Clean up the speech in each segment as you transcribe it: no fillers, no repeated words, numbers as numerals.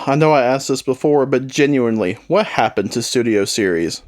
I know I asked this before, but genuinely, what happened to Studio Series?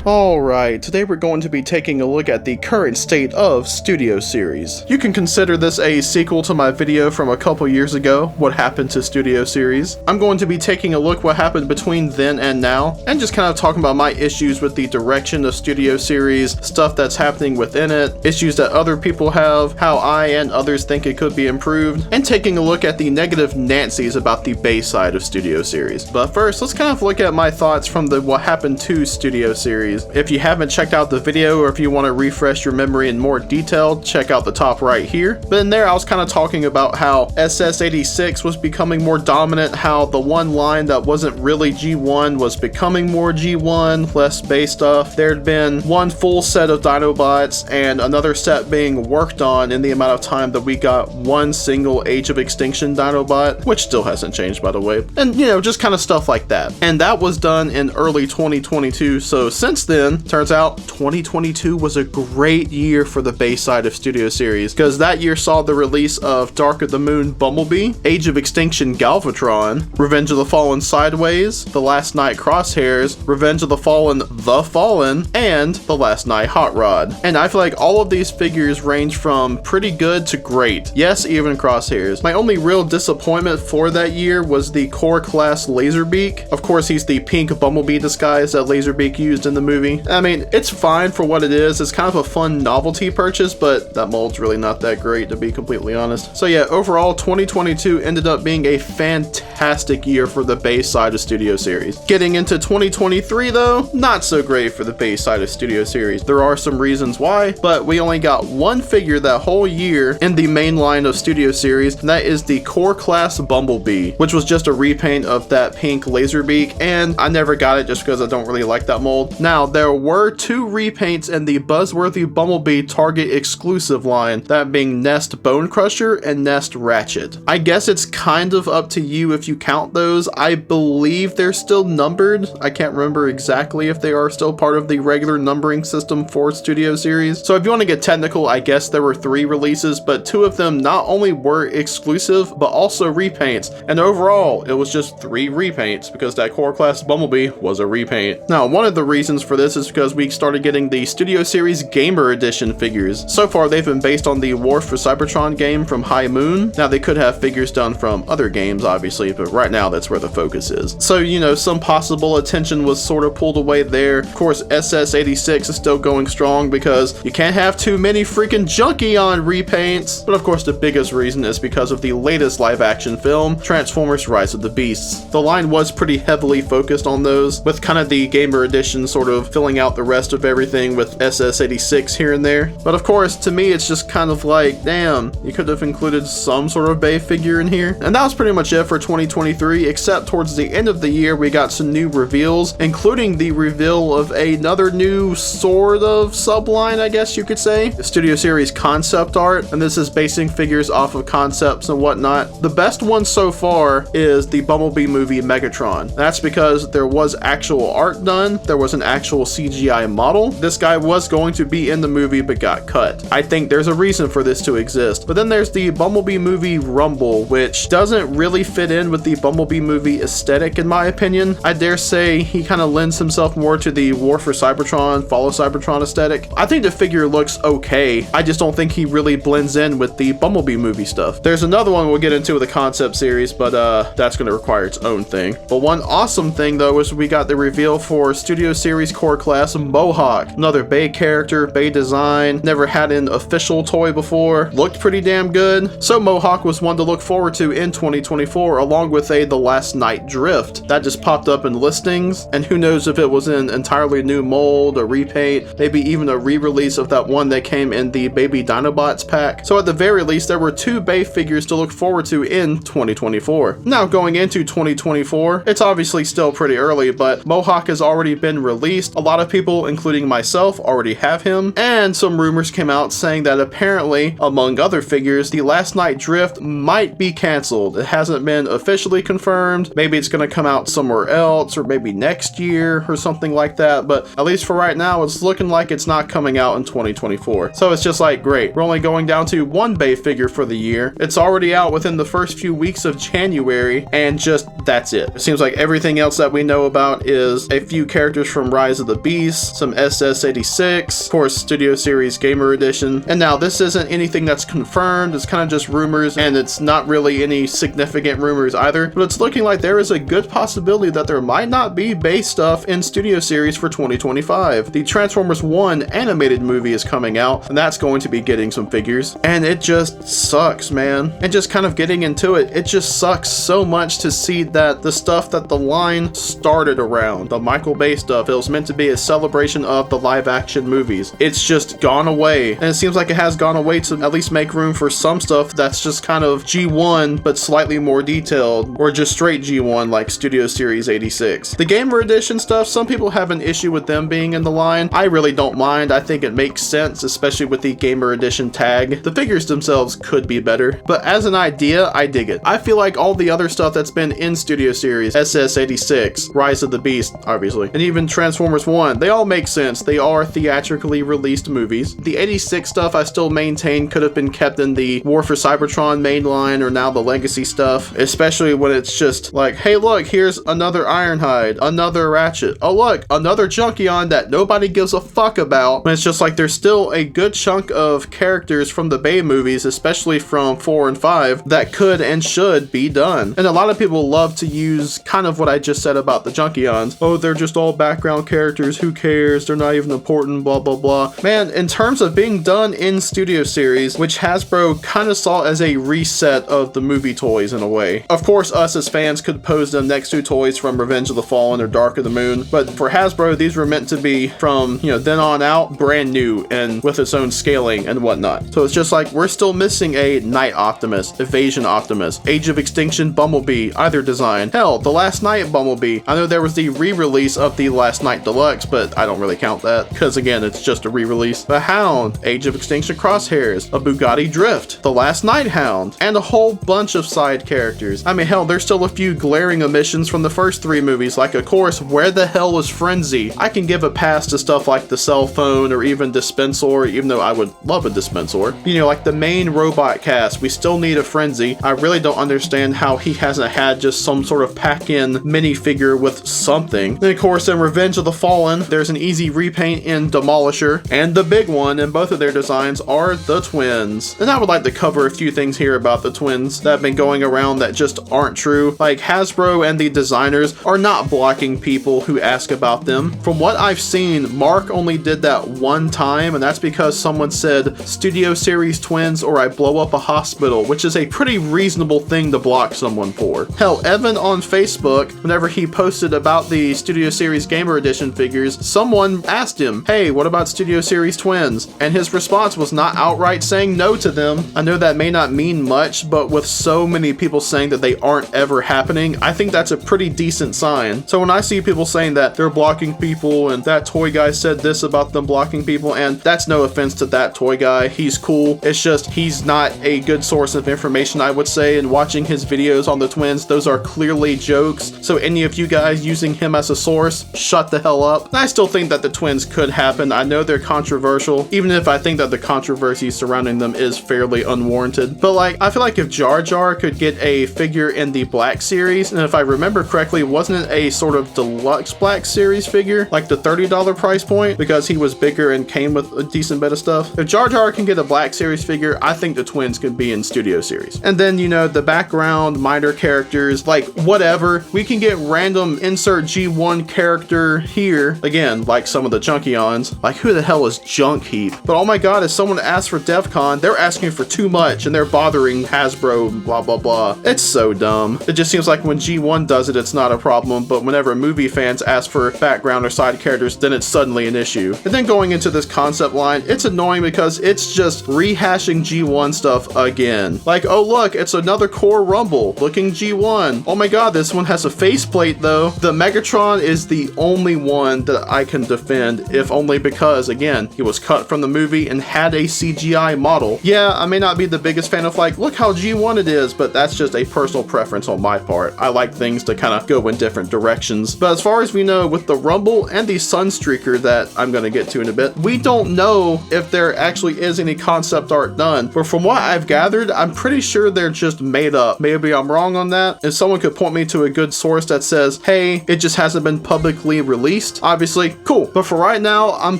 Alright, today we're going to be taking a look at the current state of Studio Series. You can consider this a sequel to my video from a couple years ago, What Happened to Studio Series. I'm going to be taking a look what happened between then and now, and just kind of talking about my issues with the direction of Studio Series, stuff that's happening within it, issues that other people have, how I and others think it could be improved, and taking a look at the negative Nancy's about the base side of Studio Series. But first, let's kind of look at my thoughts from the What Happened to Studio Series. If you haven't checked out the video, or if you want to refresh your memory in more detail, check out the top right here. But in there I was kind of talking about how SS86 was becoming more dominant, how the one line that wasn't really G1 was becoming more G1, less base stuff. There'd been one full set of Dinobots and another set being worked on in the amount of time that we got one single Age of Extinction Dinobot, which still hasn't changed by the way. And you know, just kind of stuff like that. And that was done in early 2022, so since then, turns out 2022 was a great year for the base side of Studio Series, because that year saw the release of Dark of the Moon Bumblebee, Age of Extinction Galvatron, Revenge of the Fallen Sideways, The Last Knight Crosshairs, Revenge of the Fallen The Fallen, and The Last Knight Hot Rod. And I feel like all of these figures range from pretty good to great. Yes, even Crosshairs. My only real disappointment for that year was the core class Laserbeak. Of course, he's the pink Bumblebee disguise that Laserbeak used in the movie. I mean, it's fine for what it is. It's kind of a fun novelty purchase, but that mold's really not that great, to be completely honest. So yeah, overall, 2022 ended up being a fantastic year for the base side of Studio Series. Getting into 2023 though, not so great for the base side of Studio Series. There are some reasons why, but we only got one figure that whole year in the main line of Studio Series, and that is the core class Bumblebee, which was just a repaint of that pink Laserbeak, and I never got it just because I don't really like that mold. Now, there were two repaints in the Buzzworthy Bumblebee Target exclusive line, that being Nest Bone Crusher and Nest Ratchet. I guess it's kind of up to you if you count those. I believe they're still numbered. I can't remember exactly if they are still part of the regular numbering system for Studio Series. So if you want to get technical, I guess there were 3 releases, but 2 of them not only were exclusive, but also repaints. And overall, it was just 3 repaints, because that core class Bumblebee was a repaint. Now, one of the reasons for this is because we started getting the Studio Series Gamer Edition figures. So far, they've been based on the War for Cybertron game from High Moon. Now, they could have figures done from other games, obviously, but right now, that's where the focus is. So, you know, some possible attention was sort of pulled away there. Of course, SS86 is still going strong because you can't have too many freaking Junkion repaints. But of course, the biggest reason is because of the latest live-action film, Transformers Rise of the Beasts. The line was pretty heavily focused on those, with kind of the Gamer Edition sort of filling out the rest of everything with SS86 here and there. But of course, to me, it's just kind of like, damn, you could have included some sort of Bay figure in here. And that was pretty much it for 2023, except towards the end of the year, we got some new reveals, including the reveal of another new sort of subline, I guess you could say. Studio Series concept art, and this is basing figures off of concepts and whatnot. The best one so far is the Bumblebee movie Megatron. That's because there was actual art done, there was an actual CGI model. This guy was going to be in the movie but got cut. I think there's a reason for this to exist. But then there's the Bumblebee movie Rumble, which doesn't really fit in with the Bumblebee movie aesthetic in my opinion. I dare say he kind of lends himself more to the War for Cybertron, Follow Cybertron aesthetic. I think the figure looks okay. I just don't think he really blends in with the Bumblebee movie stuff. There's another one we'll get into with the concept series, but that's going to require its own thing. But one awesome thing though is we got the reveal for Studio Series core class Mohawk. Another Bay character, Bay design, never had an official toy before, looked pretty damn good. So Mohawk was one to look forward to in 2024, along with The Last Knight Drift. That just popped up in listings, and who knows if it was an entirely new mold, a repaint, maybe even a re-release of that one that came in the Baby Dinobots pack. So at the very least, there were 2 Bay figures to look forward to in 2024. Now going into 2024, it's obviously still pretty early, but Mohawk has already been released released. A lot of people, including myself, already have him, and some rumors came out saying that apparently, among other figures, the Last Night Drift might be canceled. It hasn't been officially confirmed. Maybe it's going to come out somewhere else, or maybe next year or something like that, but at least for right now, it's looking like it's not coming out in 2024. So it's just like, great, we're only going down to one Bay figure for the year. It's already out within the first few weeks of January, and just that's it. It seems like everything else that we know about is a few characters from Rise of the Beast, some SS86, of course, Studio Series Gamer Edition, and now this isn't anything that's confirmed. It's kind of just rumors, and it's not really any significant rumors either, but it's looking like there is a good possibility that there might not be Bay stuff in Studio Series for 2025. The Transformers 1 animated movie is coming out, and that's going to be getting some figures, and it just sucks, man. And just kind of getting into it, it just sucks so much to see that the stuff that the line started around, the Michael Bay stuff, it was meant to be a celebration of the live action movies. It's just gone away, and it seems like it has gone away to at least make room for some stuff that's just kind of G1 but slightly more detailed, or just straight G1 like Studio Series 86. The Gamer Edition stuff, some people have an issue with them being in the line. I really don't mind. I think it makes sense, especially with the Gamer Edition tag. The figures themselves could be better, but as an idea, I dig it. I feel like all the other stuff that's been in Studio Series, SS86, Rise of the Beast, obviously, and even Transformers 1, they all make sense. They are theatrically released movies. The 86 stuff I still maintain could have been kept in the War for Cybertron mainline, or now the Legacy stuff, especially when it's just like, hey look, here's another Ironhide, another Ratchet, oh look, another Junkion that nobody gives a fuck about. When it's just like there's still a good chunk of characters from the Bay movies, especially from 4 and 5, that could and should be done. And a lot of people love to use kind of what I just said about the Junkions. Oh, they're just all background characters, who cares, they're not even important, blah blah blah. Man, in terms of being done in Studio Series, which Hasbro kind of saw as a reset of the movie toys in a way. Of course, us as fans could pose them next to toys from Revenge of the Fallen or Dark of the Moon, but for Hasbro, these were meant to be from, then on out, brand new and with its own scaling and whatnot. So it's just like, we're still missing a Night Optimus, Evasion Optimus, Age of Extinction Bumblebee, either design. Hell, the Last Night Bumblebee. I know there was the re-release of the Last Night Deluxe, but I don't really count that, because again, it's just a re-release. The Hound, Age of Extinction Crosshairs, a Bugatti Drift, the Last Night Hound, and a whole bunch of side characters. I mean, hell, there's still a few glaring omissions from the first 3 movies, like of course, where the hell was Frenzy? I can give a pass to stuff like the Cell Phone or even Dispensor, even though I would love a Dispensor. Like the main robot cast, we still need a Frenzy. I really don't understand how he hasn't had just some sort of pack-in minifigure with something. Then of course, in Revenge of the Fallen, there's an easy repaint in Demolisher, and the big one in both of their designs are the twins. And I would like to cover a few things here about the twins that have been going around that just aren't true. Like, Hasbro and the designers are not blocking people who ask about them. From what I've seen, Mark only did that one time, and that's because someone said Studio Series twins or I blow up a hospital, which is a pretty reasonable thing to block someone for. Hell, Evan on Facebook, whenever he posted about the Studio Series Gamer Edition figures, someone asked him, hey, what about Studio Series twins? And his response was not outright saying no to them. I know that may not mean much, but with so many people saying that they aren't ever happening, I think that's a pretty decent sign. So when I see people saying that they're blocking people and that toy guy said this about them blocking people, and that's no offense to that toy guy, he's cool, it's just he's not a good source of information, I would say, and watching his videos on the twins, those are clearly jokes. So any of you guys using him as a source, shut the hell up. And I still think that the twins could happen. I know they're controversial, even if I think that the controversy surrounding them is fairly unwarranted. But like, I feel like if Jar Jar could get a figure in the Black Series, and if I remember correctly, wasn't it a sort of deluxe Black Series figure, like the $30 price point, because he was bigger and came with a decent bit of stuff? If Jar Jar can get a Black Series figure, I think the twins could be in Studio Series. And then, the background minor characters, like whatever, we can get random insert G1 character here, again, like some of the Junkions. Like, who the hell is Junk Heap? But oh my god, if someone asks for DevCon, they're asking for too much and they're bothering Hasbro, blah blah blah. It's so dumb. It just seems like when G1 does it, it's not a problem, but whenever movie fans ask for background or side characters, then it's suddenly an issue. And then going into this concept line, it's annoying because it's just rehashing G1 stuff again. Like, oh look, it's another Core Rumble looking G1. Oh my god, this one has a faceplate though. The Megatron is the only one that I can defend, if only because, again, he was cut from the movie and had a CGI model. Yeah, I may not be the biggest fan of like, look how G1 it is, but that's just a personal preference on my part. I like things to kind of go in different directions. But as far as we know, with the Rumble and the Sunstreaker that I'm going to get to in a bit, we don't know if there actually is any concept art done. But from what I've gathered, I'm pretty sure they're just made up. Maybe I'm wrong on that. If someone could point me to a good source that says, hey, it just hasn't been publicly released, obviously, cool. But for right now, I'm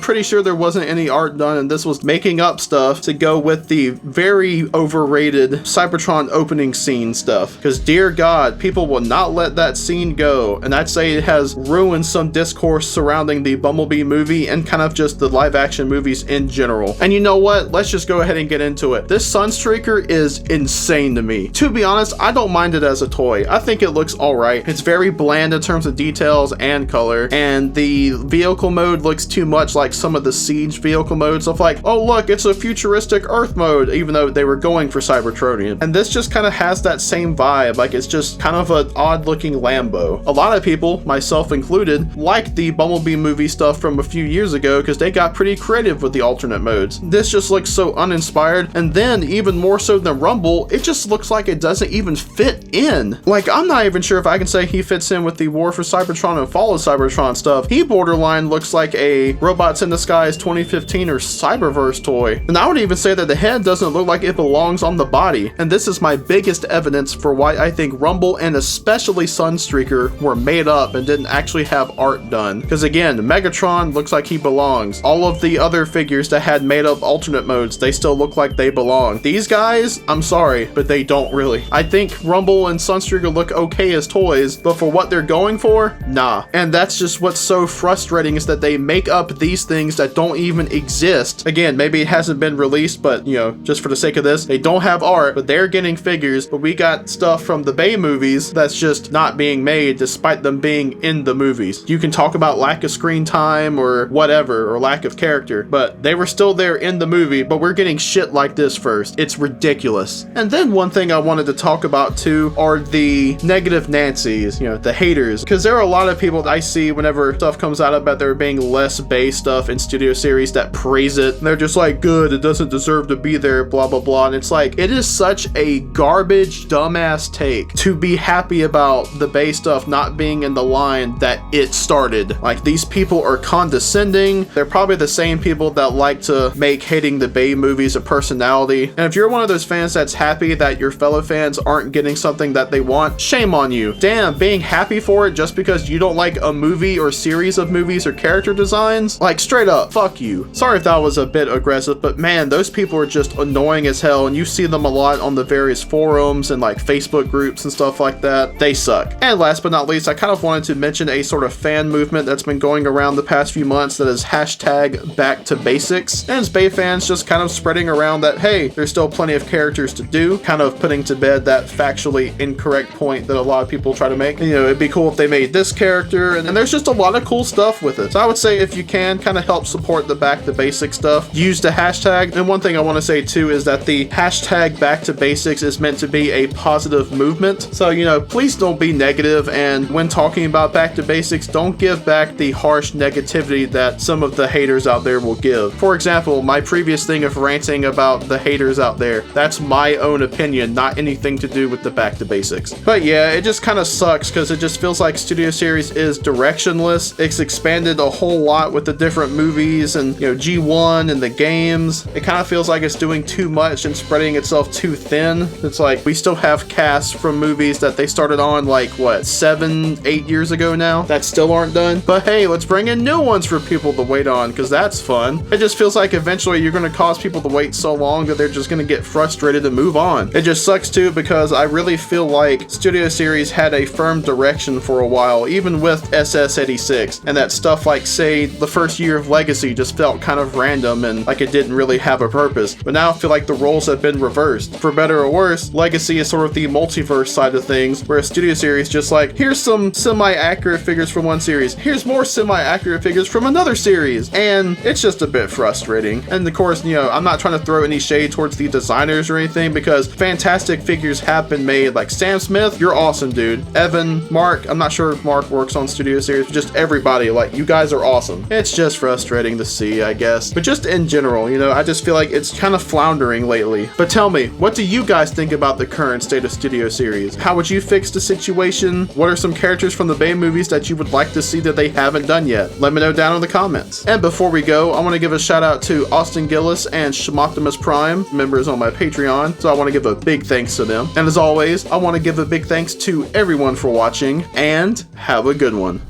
pretty sure there wasn't any art done, and this was making up stuff to go with the very overrated Cybertron opening scene stuff. Because dear God, people will not let that scene go, and I'd say it has ruined some discourse surrounding the Bumblebee movie and kind of just the live action movies in general. And you know what? Let's just go ahead and get into it. This Sunstreaker is insane to me. To be honest, I don't mind it as a toy. I think it looks alright. It's very bland in terms of details and color, and the vehicle mode looks too much like some of the Siege vehicle modes of like, oh look, it's a futuristic Earth mode, even though they were going for Cybertronian. And this just kind of has that same vibe, like it's just kind of an odd looking Lambo. A lot of people, myself included, like the Bumblebee movie stuff from a few years ago because they got pretty creative with the alternate modes. This just looks so uninspired, and then even more so than Rumble, it just looks like it doesn't even fit in. Like, I'm not even sure if I can say he fits in with the War for Cybertron and Fall of Cybertron stuff. He borderline looks like a Robots in Disguise 2015 or Cyberverse toy. And I would even say that the head doesn't look like it belongs on the body. And this is my biggest evidence for why I think Rumble and especially Sunstreaker were made up and didn't actually have art done. Because again, Megatron looks like he belongs. All of the other figures that had made up alternate modes, they still look like they belong. These guys, I'm sorry, but they don't really. I think Rumble and Sunstreaker look okay as toys, but for what they're going for, nah. And that's just what's so frustrating, is that they make up these things that don't even exist. Again, maybe it hasn't been released, but you know, just for the sake of this, they don't have art, but they're getting figures, but we got stuff from the Bay movies that's just not being made despite them being in the movies. You can talk about lack of screen time or whatever, or lack of character, but they were still there in the movie, but we're getting shit like this first. It's ridiculous. And then one thing I wanted to talk about too are the negative Nancys, you know, the haters, because there are a lot of people that I see whenever stuff comes out about there being less Bay stuff in Studio Series that praise it. And they're just like, good, it doesn't deserve to be there, blah blah blah. And it's like, it is such a garbage dumbass take to be happy about the Bay stuff not being in the line that it started. Like, these people are condescending. They're probably the same people that like to make hating the Bay movies a personality. And if you're one of those fans that's happy that your fellow fans aren't getting something that they want, shame on you. Damn, being happy for it just because you don't like a movie or series of movies or character designs? Like, straight up, fuck you. Sorry if that was a bit aggressive, but man, those people are just annoying as hell, and you see them a lot on the various forums and like Facebook groups and stuff like that. They suck. And last but not least, I kind of wanted to mention a sort of fan movement that's been going around the past few months that is hashtag back to basics. And it's Bay fans just kind of spreading around that, hey, there's still plenty of characters to do, kind of putting to bed that factually incorrect point that a lot of people try to make. And, you know, it'd be cool if they made this character, and there's just a lot of cool stuff with it. So I would say if you can kind of help support the back to basics stuff, use the hashtag. And one thing I want to say too is that the hashtag back to basics is meant to be a positive movement. So, you know, please don't be negative, and when talking about back to basics, don't give back the harsh negativity that some of the haters out there will give. For example, my previous thing of ranting about the haters out there, that's my own opinion, not anything to do with the back to basics. But yeah, it just kind of sucks because it just feels like Studio Series is directionless. It's expanded a whole lot with the different movies and, you know, G1 and the games. It kind of feels like it's doing too much and spreading itself too thin. It's like we still have casts from movies that they started on like, what, 7-8 years ago now that still aren't done. But hey, let's bring in new ones for people to wait on, because that's fun. It just feels like eventually you're going to cause people to wait so long that they're just going to get frustrated and move on. It just sucks too, because I really feel like Studio Series had a firm direction for a while, even with SS86, and that stuff like, say, the first year of Legacy just felt kind of random and like it didn't really have a purpose. But now I feel like the roles have been reversed. For better or worse, Legacy is sort of the multiverse side of things, whereas Studio Series just like, here's some semi-accurate figures from one series, here's more semi-accurate figures from another series, and it's just a bit frustrating. And of course, you know, I'm not trying to throw any shade towards the designers or anything, because fantastic figures have been made. Like Sam Smith, you're awesome, dude. Evan, Mark, I'm not sure if Mark works on Studio Series, but just everybody. Like, you guys are awesome. It's just frustrating to see, I guess. But just in general, you know, I just feel like it's kind of floundering lately. But tell me, what do you guys think about the current state of Studio Series? How would you fix the situation? What are some characters from the Bay movies that you would like to see that they haven't done yet? Let me know down in the comments. And before we go, I want to give a shout out to Austin Gillis and Shmoptimus Prime, members on my Patreon. So I want to give a big thanks to them. And as always, I want to give a big thanks to everyone for watching, and have a good one.